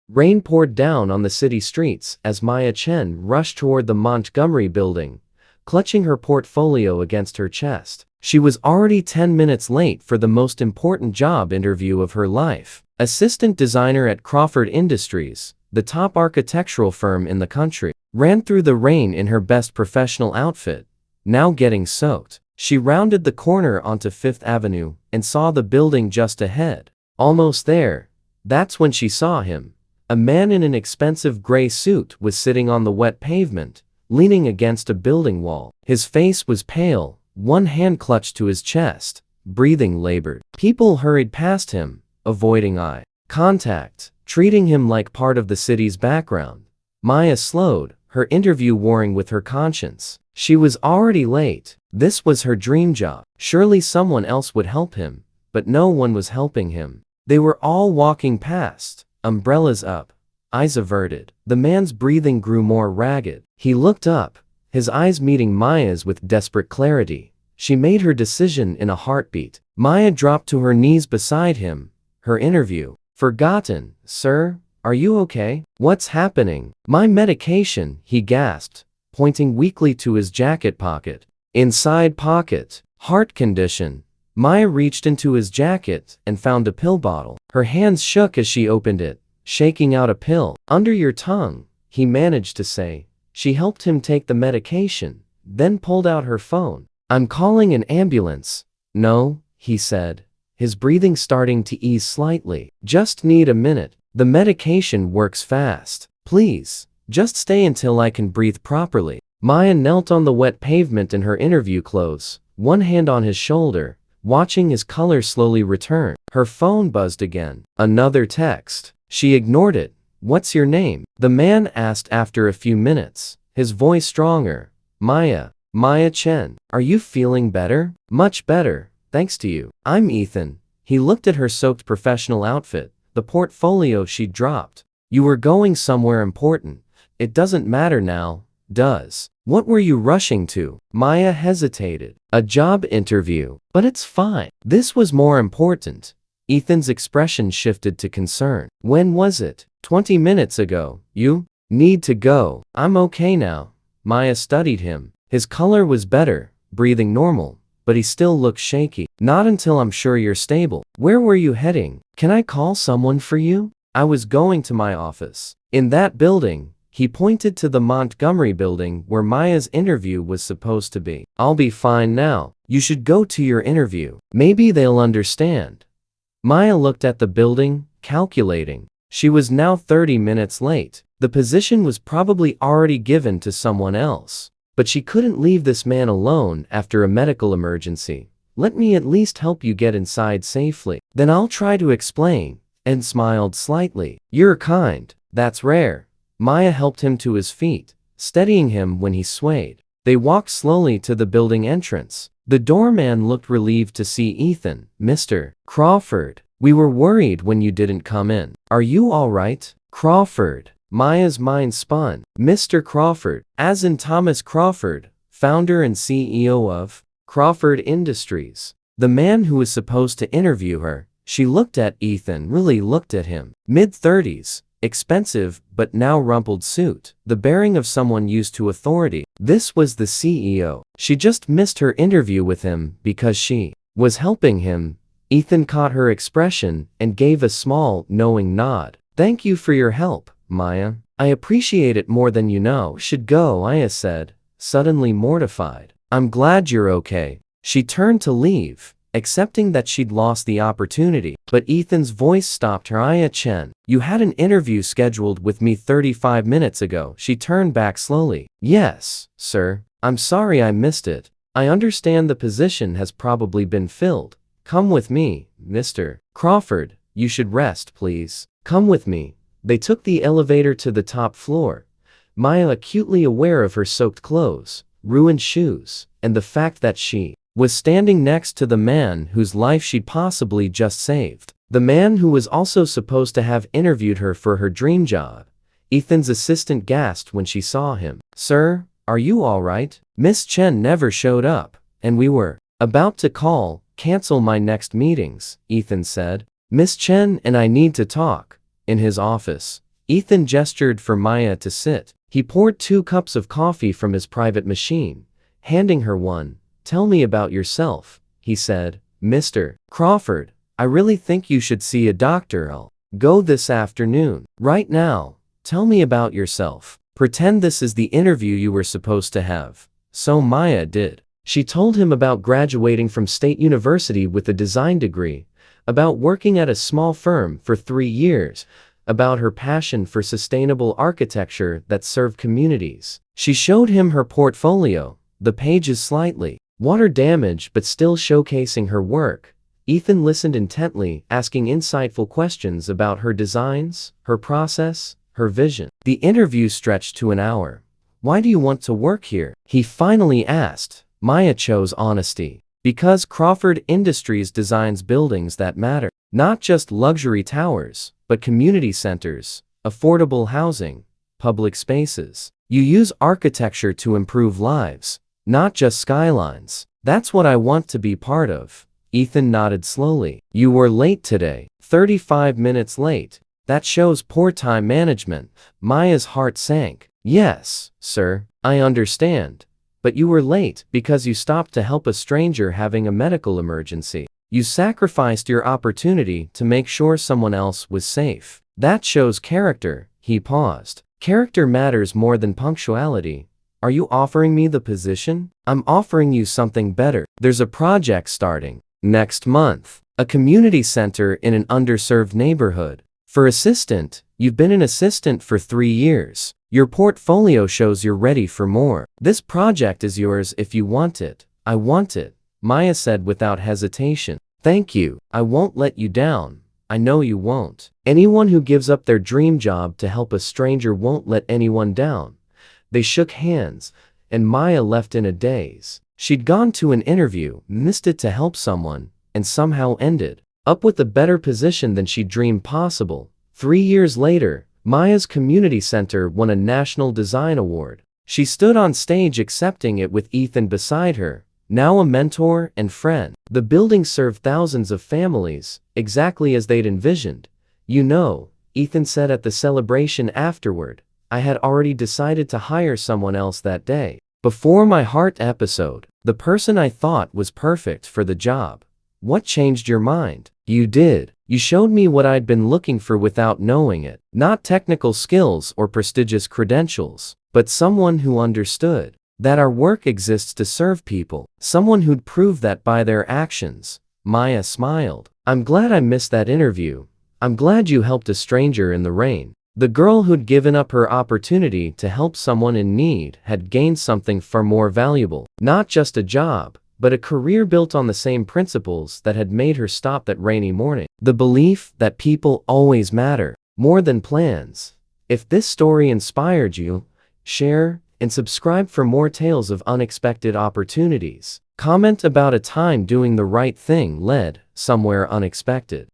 Rain poured down on the city streets as Maya Chen rushed toward the Montgomery building, clutching her portfolio against her chest. She was already 10 minutes late for the most important job interview of her life. Assistant designer at Crawford Industries, the top architectural firm in the country, ran through the rain in her best professional outfit, now getting soaked. She rounded the corner onto Fifth Avenue and saw the building just ahead. Almost there, that's when she saw him. A man in an expensive gray suit was sitting on the wet pavement, leaning against a building wall. His face was pale, one hand clutched to his chest, breathing labored. People hurried past him, avoiding eye contact, treating him like part of the city's background. Maya slowed, her interview warring with her conscience. She was already late. This was her dream job. Surely someone else would help him, but no one was helping him. They were all walking past, umbrellas up, eyes averted. The man's breathing grew more ragged. He looked up, his eyes meeting Maya's with desperate clarity. She made her decision in a heartbeat. Maya dropped to her knees beside him, her interview forgotten. Sir, are you okay? What's happening? My medication, he gasped, pointing weakly to his jacket pocket. Inside pocket, heart condition. Maya reached into his jacket and found a pill bottle. Her hands shook as she opened it, shaking out a pill. Under your tongue, he managed to say. She helped him take the medication, then pulled out her phone. I'm calling an ambulance. No, he said, his breathing starting to ease slightly. Just need a minute. The medication works fast. Please, just stay until I can breathe properly. Maya knelt on the wet pavement in her interview clothes, one hand on his shoulder, watching his color slowly return. Her phone buzzed again. Another text. She ignored it. What's your name? The man asked after a few minutes, his voice stronger. Maya Chen. Are you feeling better? Much better, thanks to you. I'm Ethan. He looked at her soaked professional outfit, the portfolio she'd dropped. You were going somewhere important. It doesn't matter now, does? What were you rushing to? Maya hesitated. A job interview. But it's fine. This was more important. Ethan's expression shifted to concern. When was it? 20 minutes ago. You need to go. I'm okay now. Maya studied him. His color was better, breathing normal, but he still looked shaky. Not until I'm sure you're stable. Where were you heading? Can I call someone for you? I was going to my office. In that building. He pointed to the Montgomery building where Maya's interview was supposed to be. I'll be fine now. You should go to your interview. Maybe they'll understand. Maya looked at the building, calculating. She was now 30 minutes late. The position was probably already given to someone else. But she couldn't leave this man alone after a medical emergency. Let me at least help you get inside safely. Then I'll try to explain, and smiled slightly. You're kind. That's rare. Maya helped him to his feet, steadying him when he swayed. They walked slowly to the building entrance. The doorman looked relieved to see Ethan. Mr. Crawford, we were worried when you didn't come in. Are you all right? Crawford. Maya's mind spun. Mr. Crawford, as in Thomas Crawford, founder and CEO of Crawford Industries. The man who was supposed to interview her. She looked at Ethan, really looked at him. Mid-30s. Expensive, but now rumpled suit. The bearing of someone used to authority. This was the CEO. She just missed her interview with him because she was helping him. Ethan caught her expression and gave a small, knowing nod. Thank you for your help, Maya. I appreciate it more than you know. Should go, Maya said, suddenly mortified. I'm glad you're okay. She turned to leave, accepting that she'd lost the opportunity. But Ethan's voice stopped her. Maya Chen, you had an interview scheduled with me 35 minutes ago. She turned back slowly. Yes, sir. I'm sorry I missed it. I understand the position has probably been filled. Come with me, Mr. Crawford. You should rest, please. Come with me. They took the elevator to the top floor. Maya acutely aware of her soaked clothes, ruined shoes, and the fact that she was standing next to the man whose life she'd possibly just saved. The man who was also supposed to have interviewed her for her dream job. Ethan's assistant gasped when she saw him. Sir, are you all right? Miss Chen never showed up, and we were about to cancel my next meetings, Ethan said. Miss Chen and I need to talk. In his office. Ethan gestured for Maya to sit. He poured 2 cups of coffee from his private machine, handing her one. "Tell me about yourself," he said. "Mr. Crawford, I really think you should see a doctor. I'll go this afternoon. Right now, tell me about yourself. Pretend this is the interview you were supposed to have." So Maya did. She told him about graduating from State University with a design degree, about working at a small firm for 3 years, about her passion for sustainable architecture that served communities. She showed him her portfolio, the pages slightly water damaged but still showcasing her work. Ethan listened intently, asking insightful questions about her designs, her process, her vision. The interview stretched to an hour. "Why do you want to work here?" he finally asked. Maya chose honesty. "Because Crawford Industries designs buildings that matter. Not just luxury towers, but community centers, affordable housing, public spaces. You use architecture to improve lives, not just skylines. That's what I want to be part of." Ethan nodded slowly. "You were late today. 35 minutes late. That shows poor time management." Maya's heart sank. "Yes, sir, I understand. But you were late because you stopped to help a stranger having a medical emergency. You sacrificed your opportunity to make sure someone else was safe. That shows character." He paused. "Character matters more than punctuality. Are you offering me the position?" "I'm offering you something better. There's a project starting next month. A community center in an underserved neighborhood. For assistant, you've been an assistant for 3 years. Your portfolio shows you're ready for more. This project is yours if you want it." "I want it," Maya said without hesitation. "Thank you. I won't let you down. I know you won't. Anyone who gives up their dream job to help a stranger won't let anyone down." They shook hands, and Maya left in a daze. She'd gone to an interview, missed it to help someone, and somehow ended up with a better position than she dreamed possible. 3 years later, Maya's community center won a national design award. She stood on stage accepting it with Ethan beside her, now a mentor and friend. The building served thousands of families, exactly as they'd envisioned. "You know," Ethan said at the celebration afterward, "I had already decided to hire someone else that day. Before my heart episode, the person I thought was perfect for the job." "What changed your mind?" "You did. You showed me what I'd been looking for without knowing it. Not technical skills or prestigious credentials, but someone who understood that our work exists to serve people. Someone who'd prove that by their actions." Maya smiled. "I'm glad I missed that interview. I'm glad you helped a stranger in the rain." The girl who'd given up her opportunity to help someone in need had gained something far more valuable. Not just a job, but a career built on the same principles that had made her stop that rainy morning. The belief that people always matter, more than plans. If this story inspired you, share and subscribe for more tales of unexpected opportunities. Comment about a time doing the right thing led somewhere unexpected.